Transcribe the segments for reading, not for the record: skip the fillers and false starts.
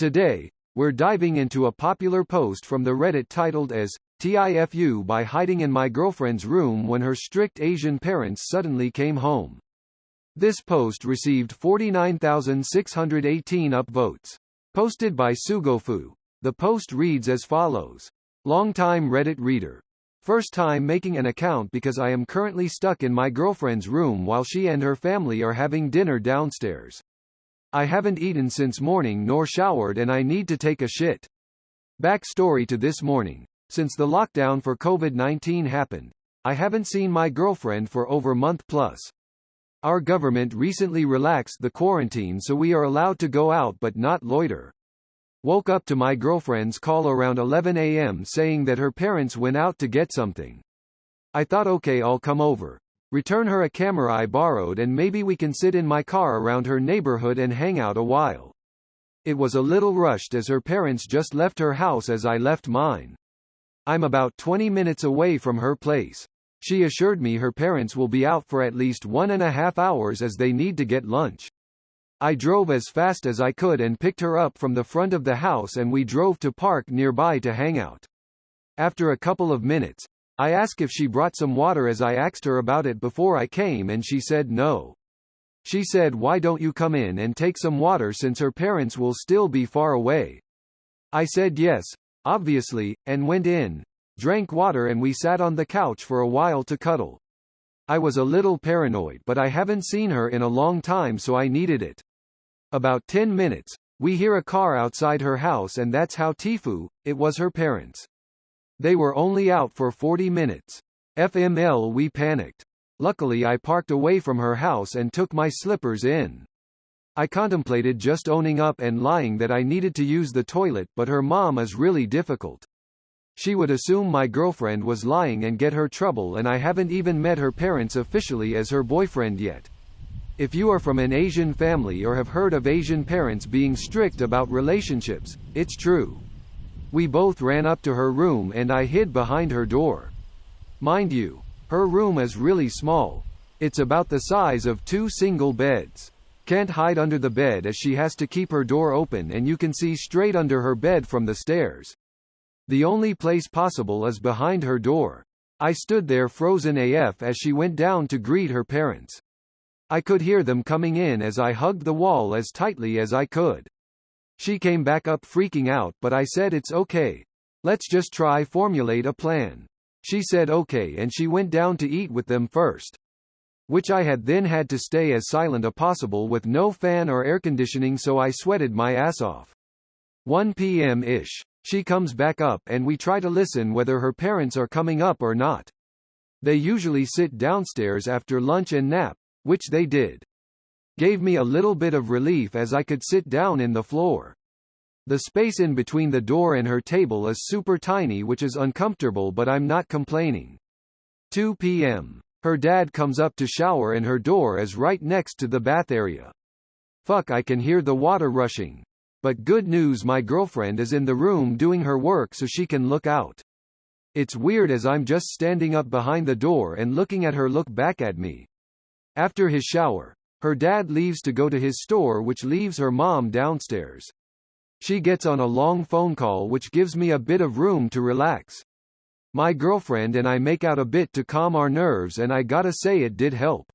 Today, we're diving into a popular post from the Reddit titled as, "TIFU by hiding in my girlfriend's room when her strict Asian parents suddenly came home." This post received 49,618 upvotes. Posted by Sugofu. The post reads as follows. Longtime Reddit reader. First time making an account because I am currently stuck in my girlfriend's room while she and her family are having dinner downstairs. I haven't eaten since morning nor showered and I need to take a shit. Backstory to this morning. Since the lockdown for COVID-19 happened, I haven't seen my girlfriend for over a month plus. Our government recently relaxed the quarantine so we are allowed to go out but not loiter. Woke up to my girlfriend's call around 11 a.m. saying that her parents went out to get something. I thought okay, I'll come over. Return her a camera I borrowed and maybe we can sit in my car around her neighborhood and hang out a while. It was a little rushed as her parents just left her house as I left mine. I'm about 20 minutes away from her place. She assured me her parents will be out for at least 1.5 hours as they need to get lunch. I drove as fast as I could and picked her up from the front of the house and we drove to park nearby to hang out. After a couple of minutes, I asked if she brought some water as I asked her about it before I came and she said no. She said why don't you come in and take some water since her parents will still be far away. I said yes, obviously, and went in, drank water and we sat on the couch for a while to cuddle. I was a little paranoid but I haven't seen her in a long time so I needed it. About 10 minutes, we hear a car outside her house and that's how TIFU, it was her parents. They were only out for 40 minutes. FML we panicked. Luckily I parked away from her house and took my slippers in. I contemplated just owning up and lying that I needed to use the toilet but her mom is really difficult. She would assume my girlfriend was lying and get her trouble and I haven't even met her parents officially as her boyfriend yet. If you are from an Asian family or have heard of Asian parents being strict about relationships, it's true. We both ran up to her room and I hid behind her door. Mind you, her room is really small. It's about the size of 2 single beds. Can't hide under the bed as she has to keep her door open and you can see straight under her bed from the stairs. The only place possible is behind her door. I stood there frozen AF as she went down to greet her parents. I could hear them coming in as I hugged the wall as tightly as I could. She came back up freaking out but I said it's okay. Let's just try formulate a plan. She said okay and she went down to eat with them first. Which I had then had to stay as silent as possible with no fan or air conditioning so I sweated my ass off. 1 p.m.-ish. She comes back up and we try to listen whether her parents are coming up or not. They usually sit downstairs after lunch and nap, which they did. Gave me a little bit of relief as I could sit down in the floor. The space in between the door and her table is super tiny which is uncomfortable but I'm not complaining. 2 p.m. Her dad comes up to shower and her door is right next to the bath area. Fuck, I can hear the water rushing. But good news, my girlfriend is in the room doing her work so she can look out. It's weird as I'm just standing up behind the door and looking at her look back at me. After his shower, her dad leaves to go to his store which leaves her mom downstairs. She gets on a long phone call which gives me a bit of room to relax. My girlfriend and I make out a bit to calm our nerves and I gotta say it did help.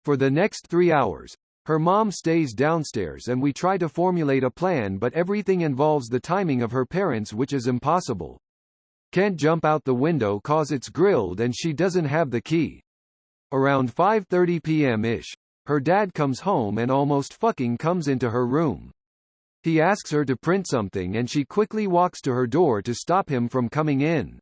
For the next 3 hours, her mom stays downstairs and we try to formulate a plan but everything involves the timing of her parents which is impossible. Can't jump out the window cause it's grilled and she doesn't have the key. Around 5:30 p.m.-ish, her dad comes home and almost fucking comes into her room. He asks her to print something and she quickly walks to her door to stop him from coming in.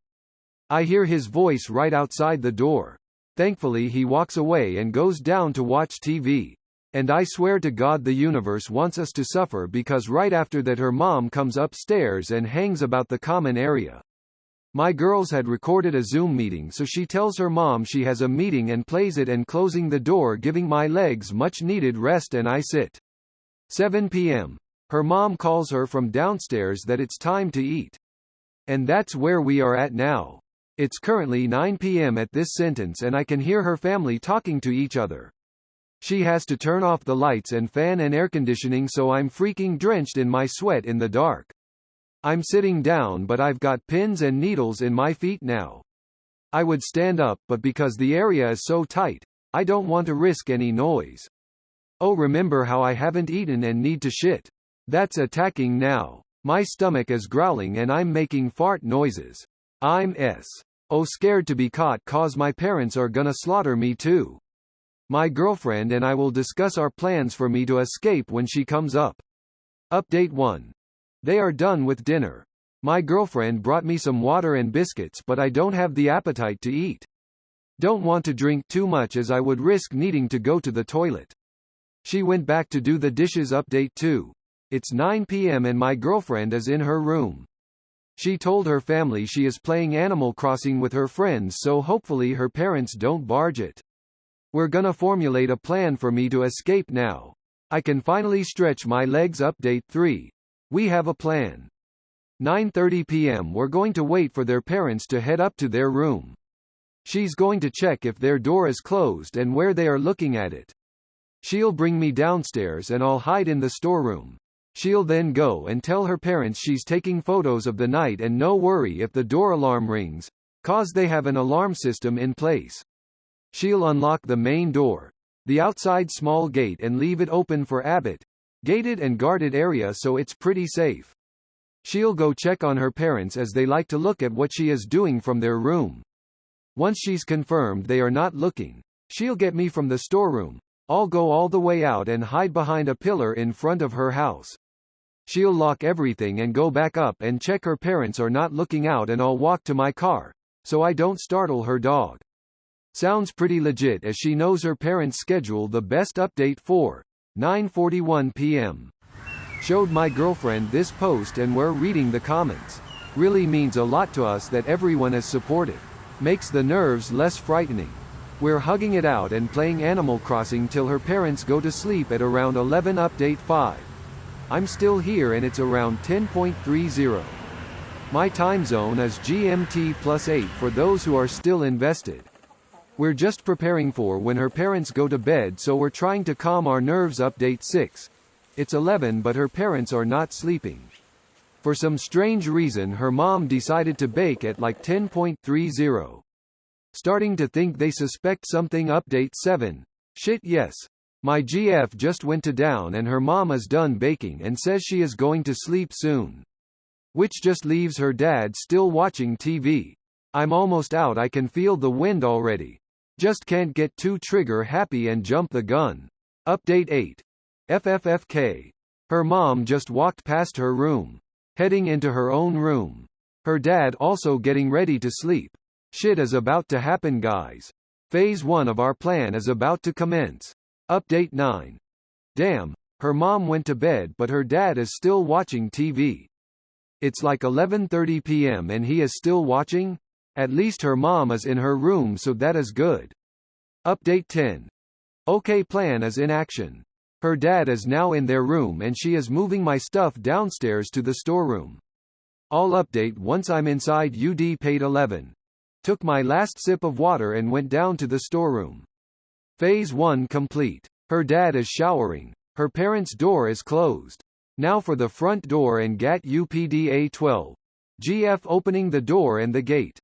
I hear his voice right outside the door. Thankfully he walks away and goes down to watch TV. And I swear to God the universe wants us to suffer because right after that her mom comes upstairs and hangs about the common area. My girls had recorded a Zoom meeting so she tells her mom she has a meeting and plays it and closing the door giving my legs much needed rest and I sit. 7 p.m. Her mom calls her from downstairs that it's time to eat. And that's where we are at now. It's currently 9 p.m. at this sentence and I can hear her family talking to each other. She has to turn off the lights and fan and air conditioning, so I'm freaking drenched in my sweat in the dark. I'm sitting down, but I've got pins and needles in my feet now. I would stand up, but because the area is so tight, I don't want to risk any noise. Oh, remember how I haven't eaten and need to shit. That's attacking now. My stomach is growling and I'm making fart noises. I'm scared to be caught, cause my parents are gonna slaughter me too. My girlfriend and I will discuss our plans for me to escape when she comes up. Update 1. They are done with dinner. My girlfriend brought me some water and biscuits, but I don't have the appetite to eat. Don't want to drink too much as I would risk needing to go to the toilet. She went back to do the dishes. Update 2. It's 9 p.m. and my girlfriend is in her room. She told her family she is playing Animal Crossing with her friends, so hopefully her parents don't barge it. We're gonna formulate a plan for me to escape now. I can finally stretch my legs. Update 3. We have a plan. 9:30 p.m. We're going to wait for their parents to head up to their room. She's going to check if their door is closed and where they are looking at it. She'll bring me downstairs and I'll hide in the storeroom. She'll then go and tell her parents she's taking photos of the night, and no worry if the door alarm rings, cause they have an alarm system in place. She'll unlock the main door, the outside small gate, and leave it open for Abbott, gated and guarded area, so it's pretty safe. She'll go check on her parents as they like to look at what she is doing from their room. Once she's confirmed they are not looking, she'll get me from the storeroom. I'll go all the way out and hide behind a pillar in front of her house. She'll lock everything and go back up and check her parents are not looking out, and I'll walk to my car, so I don't startle her dog. Sounds pretty legit, as she knows her parents' schedule the best. Update 4. 9:41 p.m. Showed my girlfriend this post and we're reading the comments. Really means a lot to us that everyone is supportive. Makes the nerves less frightening. We're hugging it out and playing Animal Crossing till her parents go to sleep at around 11. Update 5. I'm still here and it's around 10:30. My time zone is GMT +8 for those who are still invested. We're just preparing for when her parents go to bed, so we're trying to calm our nerves. Update 6. It's 11 but her parents are not sleeping. For some strange reason her mom decided to bake at like 10:30. Starting to think they suspect something. Update 7. Shit, yes. My GF just went to down and her mom is done baking and says she is going to sleep soon. Which just leaves her dad still watching TV. I'm almost out, I can feel the wind already. Just can't get too trigger happy and jump the gun. Update 8. FFFK. Her mom just walked past her room, heading into her own room. Her dad also getting ready to sleep. Shit is about to happen, guys. Phase 1 of our plan is about to commence. Update 9. Damn, her mom went to bed but her dad is still watching TV. It's like 11:30 p.m. and he is still watching? At least her mom is in her room, so that is good. Update 10. OK, plan is in action. Her dad is now in their room and she is moving my stuff downstairs to the storeroom. I'll update once I'm inside. UD paid 11. Took my last sip of water and went down to the storeroom. Phase 1 complete. Her dad is showering. Her parents' door is closed. Now for the front door and GAT UPDA 12. GF opening the door and the gate.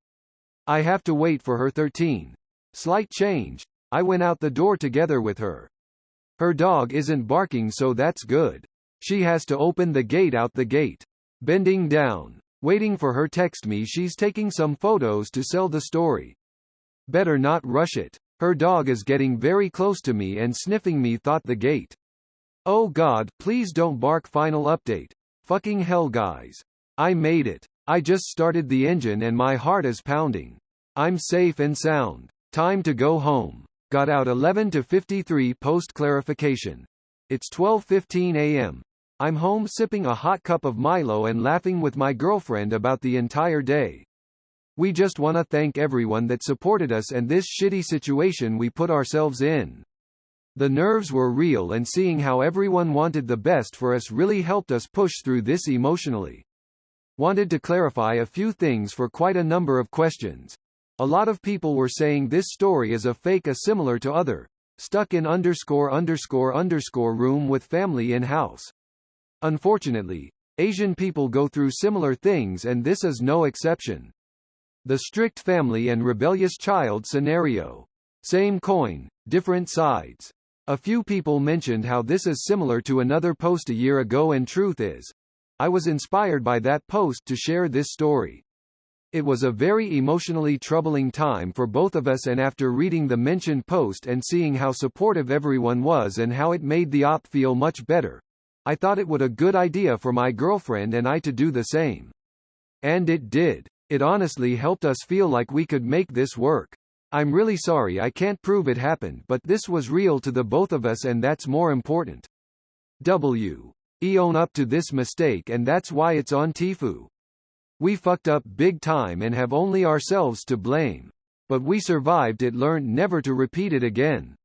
I have to wait for her 13. Slight change. I went out the door together with her. Her dog isn't barking, so that's good. She has to open the gate out the gate. Bending down. Waiting for her text me she's taking some photos to sell the story. Better not rush it. Her dog is getting very close to me and sniffing me. Thought the gate. Oh God, please don't bark. Final update. Fucking hell, guys. I made it. I just started the engine and my heart is pounding. I'm safe and sound. Time to go home. Got out 11:53 post clarification. It's 12:15 a.m. I'm home sipping a hot cup of Milo and laughing with my girlfriend about the entire day. We just want to thank everyone that supported us and this shitty situation we put ourselves in. The nerves were real and seeing how everyone wanted the best for us really helped us push through this emotionally. Wanted to clarify a few things for quite a number of questions. A lot of people were saying this story is a fake, similar to other Stuck in room with family in house. Unfortunately, Asian people go through similar things and this is no exception. The strict family and rebellious child scenario. Same coin, different sides. A few people mentioned how this is similar to another post a year ago, and truth is, I was inspired by that post to share this story. It was a very emotionally troubling time for both of us, and after reading the mentioned post and seeing how supportive everyone was and how it made the op feel much better, I thought it would a good idea for my girlfriend and I to do the same. And it did. It honestly helped us feel like we could make this work. I'm really sorry I can't prove it happened, but this was real to the both of us and that's more important. We own up to this mistake and that's why it's on Tfue. We fucked up big time and have only ourselves to blame. But we survived it, learned never to repeat it again.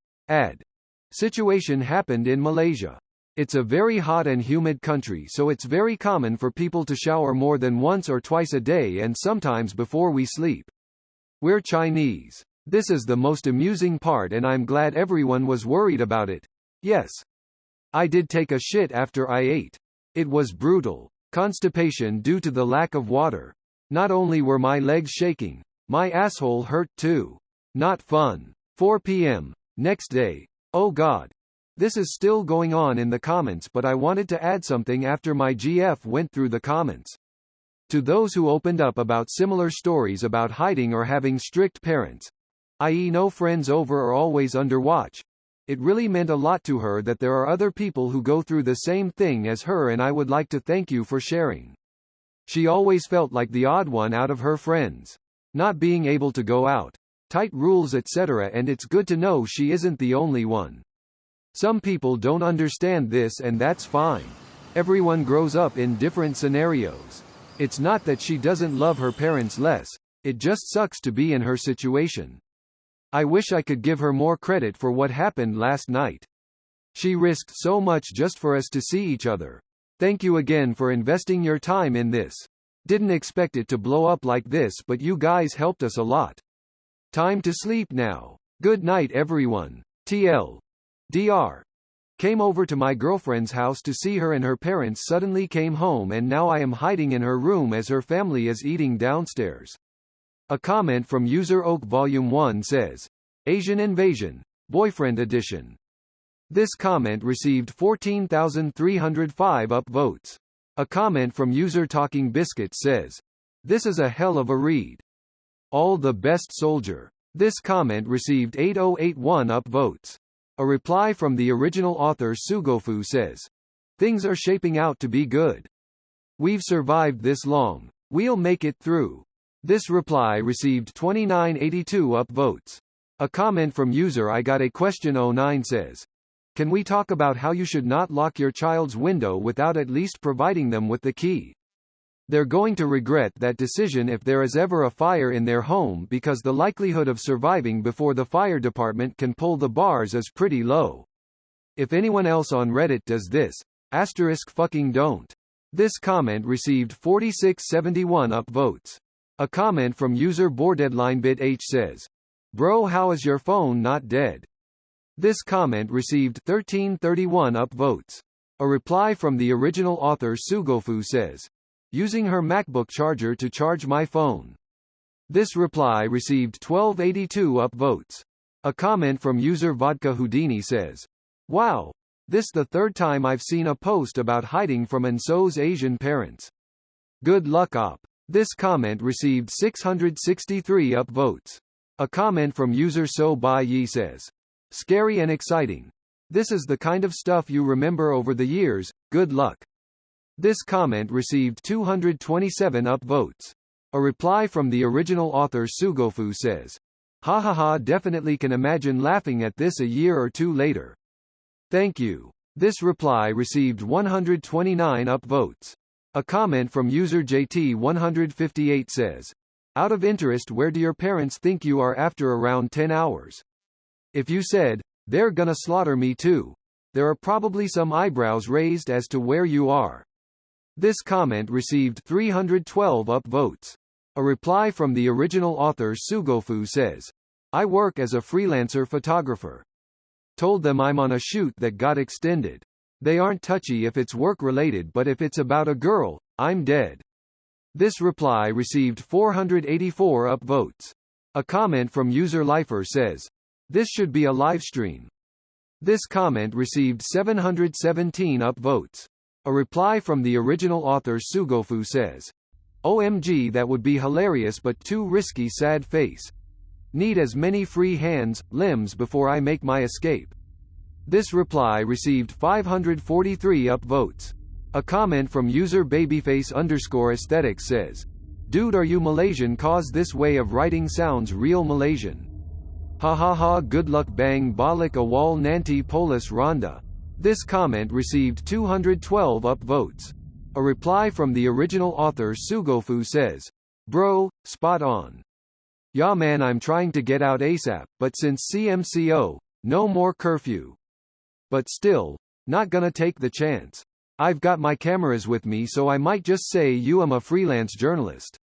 Situation happened in Malaysia. It's a very hot and humid country, so it's very common for people to shower more than once or twice a day and sometimes before we sleep. We're Chinese. This is the most amusing part and I'm glad everyone was worried about it. Yes. I did take a shit after I ate. It was brutal. Constipation due to the lack of water. Not only were my legs shaking, my asshole hurt too. Not fun. 4 p.m. Next day. Oh god. This is still going on in the comments, but I wanted to add something after my GF went through the comments. To those who opened up about similar stories about hiding or having strict parents, i.e. no friends over or always under watch, it really meant a lot to her that there are other people who go through the same thing as her, and I would like to thank you for sharing. She always felt like the odd one out of her friends. Not being able to go out, tight rules etc., and it's good to know she isn't the only one. Some people don't understand this and that's fine. Everyone grows up in different scenarios. It's not that she doesn't love her parents less, it just sucks to be in her situation. I wish I could give her more credit for what happened last night. She risked so much just for us to see each other. Thank you again for investing your time in this. Didn't expect it to blow up like this, but you guys helped us a lot. Time to sleep now. Good night everyone. TL. Dr. Came over to my girlfriend's house to see her and her parents suddenly came home and now I am hiding in her room as her family is eating downstairs. A comment from user Oak Volume 1 says, Asian Invasion, Boyfriend Edition. This comment received 14,305 upvotes. A comment from user Talking Biscuit says, this is a hell of a read. All the best soldier. This comment received 8081 upvotes. A reply from the original author Sugofu says, things are shaping out to be good. We've survived this long. We'll make it through. This reply received 2982 upvotes. A comment from user I Got a Question 09 says, can we talk about how you should not lock your child's window without at least providing them with the key? They're going to regret that decision if there is ever a fire in their home, because the likelihood of surviving before the fire department can pull the bars is pretty low. If anyone else on Reddit does this, fucking don't. This comment received 4671 upvotes. A comment from user BoreDeadlineBitH says, bro, how is your phone not dead? This comment received 1331 upvotes. A reply from the original author Sugofu says, using her MacBook charger to charge my phone. This reply received 1282 upvotes. A comment from user Vodka Houdini says, wow, this the third time I've seen a post about hiding from Anso's Asian parents. Good luck op. This comment received 663 upvotes. A comment from user So Bai Yi says, scary and exciting. This is the kind of stuff you remember over the years, good luck. This comment received 227 upvotes. A reply from the original author Sugofu says, ha ha ha, definitely can imagine laughing at this a year or two later. Thank you. This reply received 129 upvotes. A comment from user JT158 says, out of interest, where do your parents think you are after around 10 hours? If you said, they're gonna slaughter me too, there are probably some eyebrows raised as to where you are. This comment received 312 upvotes. A reply from the original author Sugofu says, I work as a freelancer photographer. Told them I'm on a shoot that got extended. They aren't touchy if it's work-related, but if it's about a girl, I'm dead. This reply received 484 upvotes. A comment from user Lifer says, "This should be a livestream." This comment received 717 upvotes. A reply from the original author Sugofu says, "OMG, that would be hilarious but too risky, sad face. Need as many free hands, limbs before I make my escape." This reply received 543 upvotes. A comment from user babyface_aesthetics says, "Dude, are you Malaysian? Cause this way of writing sounds real Malaysian. Ha ha ha, good luck bang balik awal nanti polis ronda." This comment received 212 upvotes. A reply from the original author Sugofu says, "Bro, spot on. Yeah man, I'm trying to get out ASAP, but since CMCO, no more curfew. But still, not gonna take the chance. I've got my cameras with me, so I might just say you am a freelance journalist."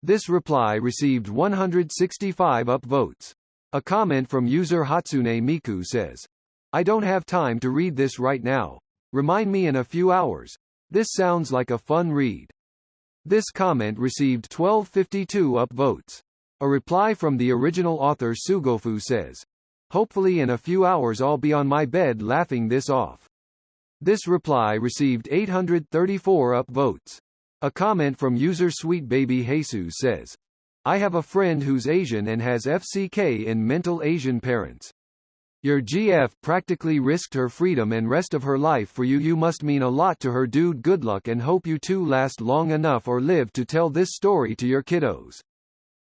This reply received 165 upvotes. A comment from user Hatsune Miku says, "I don't have time to read this right now. Remind me in a few hours. This sounds like a fun read." This comment received 1252 upvotes. A reply from the original author Sugofu says, "Hopefully in a few hours I'll be on my bed laughing this off." This reply received 834 upvotes. A comment from user Sweet Baby Jesus says, "I have a friend who's Asian and has FCK in mental Asian parents. Your GF practically risked her freedom and rest of her life for you. You must mean a lot to her, dude. Good luck and hope you two last long enough or live to tell this story to your kiddos."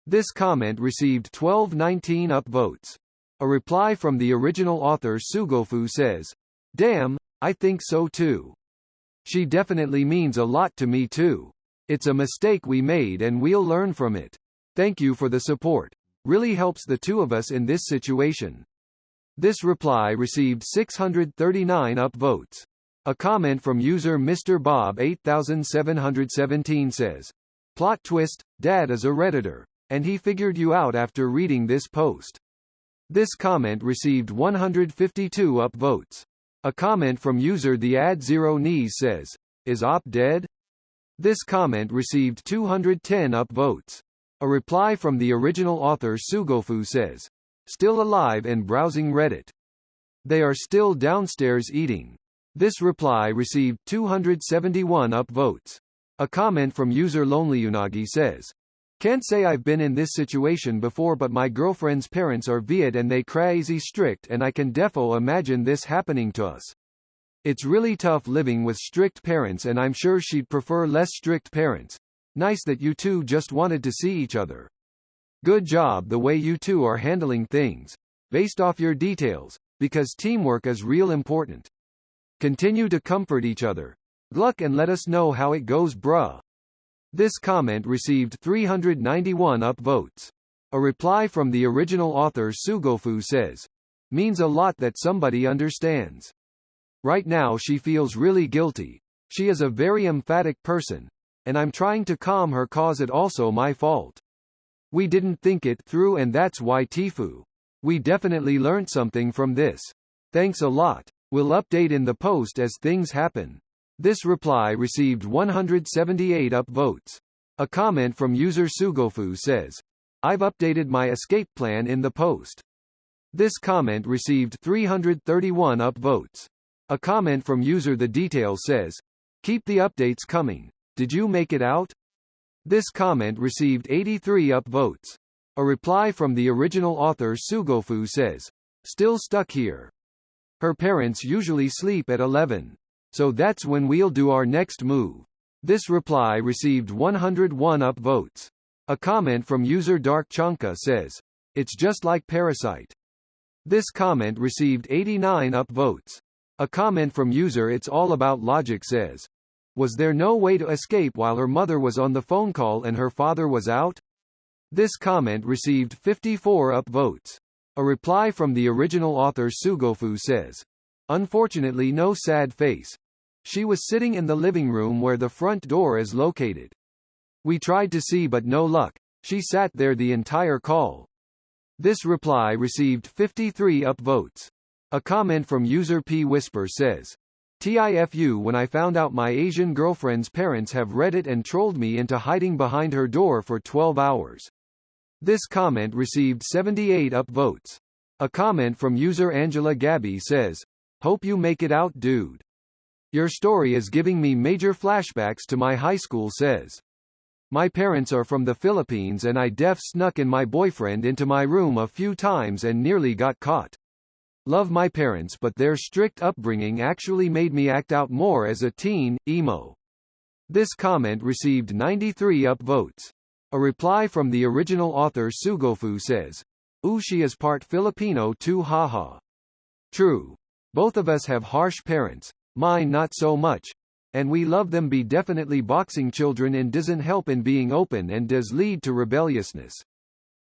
This comment received 1219 upvotes. A reply from the original author Sugofu says, "Damn, I think so too. She definitely means a lot to me too. It's a mistake we made and we'll learn from it. Thank you for the support. Really helps the two of us in this situation." This reply received 639 upvotes. A comment from user Mr. Bob 8717 says, "Plot twist, Dad is a Redditor, and he figured you out after reading this post." This comment received 152 upvotes. A comment from user The Ad Zero Knees says, "Is Op dead?" This comment received 210 upvotes. A reply from the original author Sugofu says, "Still alive and browsing Reddit. They are still downstairs eating." This reply received 271 upvotes. A comment from user LonelyUnagi says, "Can't say I've been in this situation before, but my girlfriend's parents are Viet and they crazy strict, and I can defo imagine this happening to us. It's really tough living with strict parents, and I'm sure she'd prefer less strict parents. Nice that you two just wanted to see each other. Good job the way you two are handling things. Based off your details, because teamwork is real important. Continue to comfort each other. Luck and let us know how it goes, bruh." This comment received 391 upvotes. A reply from the original author Sugofu says, "Means a lot that somebody understands. Right now she feels really guilty. She is a very emphatic person, and I'm trying to calm her cause it also my fault. We didn't think it through and that's why Tifu. We definitely learned something from this. Thanks a lot. We'll update in the post as things happen." This reply received 178 upvotes. A comment from user Sugofu says, "I've updated my escape plan in the post." This comment received 331 upvotes. A comment from user The Details says, "Keep the updates coming. Did you make it out?" This comment received 83 upvotes. A reply from the original author Sugofu says, "Still stuck here. Her parents usually sleep at 11. So that's when we'll do our next move." This reply received 101 upvotes. A comment from user Dark Chanka says, "It's just like Parasite." This comment received 89 upvotes. A comment from user It's All About Logic says, "Was there no way to escape while her mother was on the phone call and her father was out?" This comment received 54 upvotes. A reply from the original author Sugofu says, "Unfortunately no sad face. She was sitting in the living room where the front door is located. We tried to see but no luck. She sat there the entire call." This reply received 53 upvotes. A comment from user P Whisper says, "TIFU, when I found out my Asian girlfriend's parents have read it and trolled me into hiding behind her door for 12 hours." This comment received 78 upvotes. A comment from user Angela Gabby says, "Hope you make it out, dude. Your story is giving me major flashbacks to my high school." Says, "My parents are from the Philippines and I snuck in my boyfriend into my room a few times and nearly got caught. Love my parents, but their strict upbringing actually made me act out more as a teen, emo." This comment received 93 upvotes. A reply from the original author Sugofu says, "Ooh, she is part Filipino too, haha. True. Both of us have harsh parents, mine not so much. And we love them, be definitely boxing children and doesn't help in being open and does lead to rebelliousness.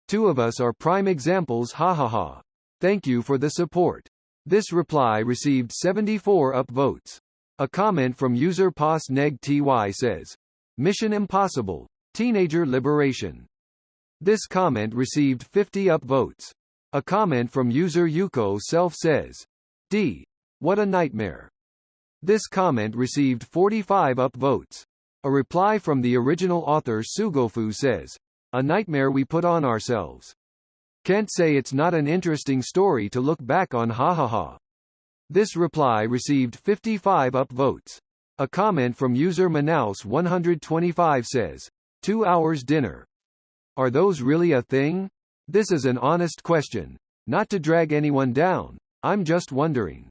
Two of us are prime examples, hahaha. Thank you for the support." This reply received 74 upvotes. A comment from user POSNEG-TY says, "Mission Impossible. Teenager Liberation." This comment received 50 upvotes. A comment from user Yuko Self says, "D. What a nightmare." This comment received 45 upvotes. A reply from the original author Sugofu says, "A nightmare we put on ourselves. Can't say it's not an interesting story to look back on, hahaha." This reply received 55 upvotes. A comment from user Manaus 125 says, 2 hours dinner. Are those really a thing? This is an honest question. Not to drag anyone down. I'm just wondering.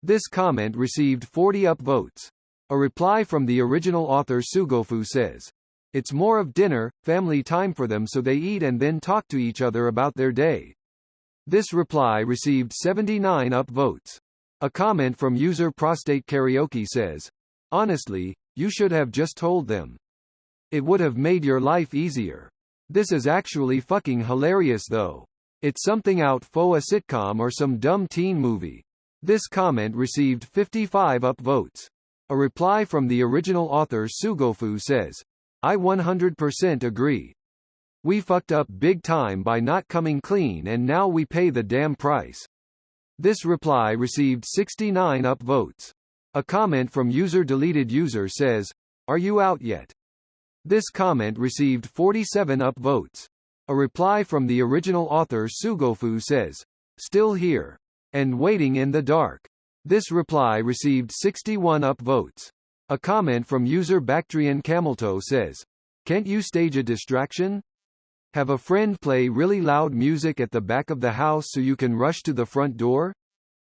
This comment received 40 upvotes. A reply from the original author Sugofu says, "It's more of dinner, family time for them, so they eat and then talk to each other about their day." This reply received 79 upvotes. A comment from user Prostate Karaoke says, "Honestly, you should have just told them. It would have made your life easier. This is actually fucking hilarious though. It's something out for a sitcom or some dumb teen movie." This comment received 55 upvotes. A reply from the original author Sugofu says, "I 100% agree. We fucked up big time by not coming clean and now we pay the damn price." This reply received 69 upvotes. A comment from user Deleted User says, "Are you out yet?" This comment received 47 upvotes. A reply from the original author Sugofu says, "Still here. And waiting in the dark." This reply received 61 upvotes. A comment from user Bactrian Camelto says, "Can't you stage a distraction? Have a friend play really loud music at the back of the house so you can rush to the front door?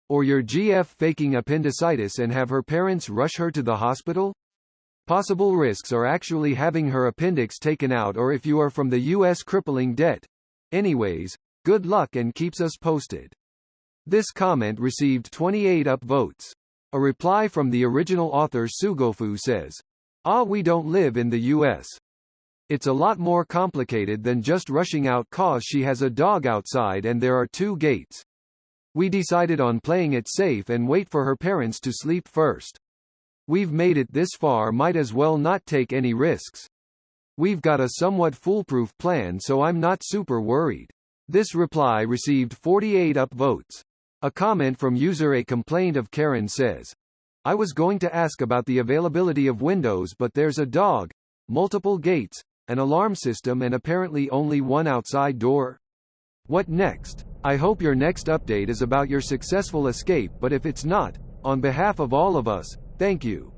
Or your GF faking appendicitis and have her parents rush her to the hospital? Possible risks are actually having her appendix taken out, or if you are from the US, crippling debt. Anyways, good luck and keeps us posted." This comment received 28 upvotes. A reply from the original author Sugofu says, "Ah, we don't live in the US. It's a lot more complicated than just rushing out cause she has a dog outside and there are 2 gates. We decided on playing it safe and wait for her parents to sleep first. We've made it this far, might as well not take any risks. We've got a somewhat foolproof plan, so I'm not super worried." This reply received 48 upvotes. A comment from user A Complaint of Karen says, "I was going to ask about the availability of windows, but there's a dog, multiple gates, an alarm system and apparently only one outside door. What next? I hope your next update is about your successful escape, but if it's not, on behalf of all of us, thank you.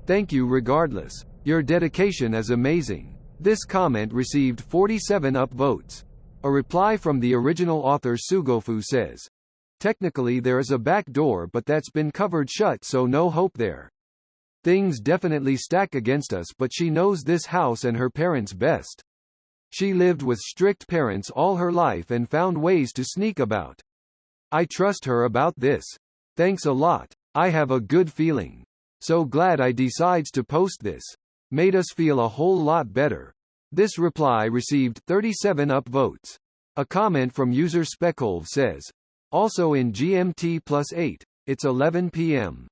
Thank you regardless. Your dedication is amazing." This comment received 47 upvotes. A reply from the original author Sugofu says, "Technically there is a back door, but that's been covered shut, so no hope there. Things definitely stack against us, but she knows this house and her parents best. She lived with strict parents all her life and found ways to sneak about. I trust her about this. Thanks a lot. I have a good feeling. So glad I decides to post this. Made us feel a whole lot better." This reply received 37 upvotes. A comment from user Speckholv says, "Also in GMT +8, it's 11 p.m.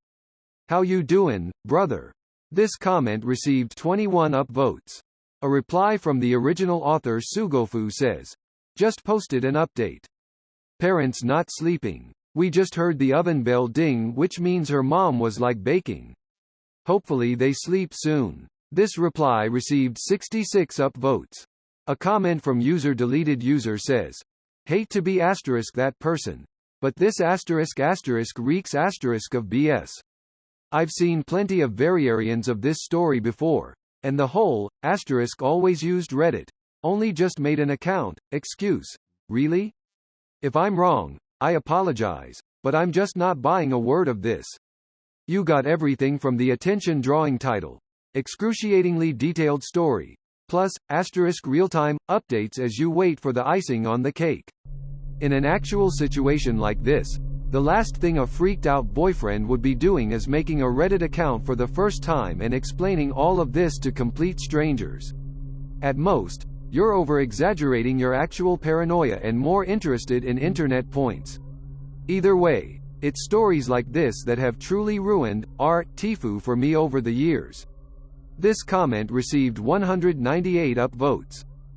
How you doin', brother?" This comment received 21 upvotes. A reply from the original author Sugofu says, "Just posted an update. Parents not sleeping. We just heard the oven bell ding, which means her mom was like baking. Hopefully they sleep soon. This reply received 66 upvotes. A comment from user deleted user says, hate to be asterisk that person, but this asterisk reeks asterisk of BS. I've seen plenty of variations of this story before, and the whole asterisk always used Reddit. Only just made an account. Excuse. Really? If I'm wrong, I apologize, but I'm just not buying a word of this. You got everything from the attention-drawing title, excruciatingly detailed story, plus asterisk real-time updates as you wait for the icing on the cake. In an actual situation like this, the last thing a freaked-out boyfriend would be doing is making a Reddit account for the first time and explaining all of this to complete strangers. At most, you're over-exaggerating your actual paranoia and more interested in internet points. Either way, it's stories like this that have truly ruined Tifu for me over the years. This comment received 198 upvotes.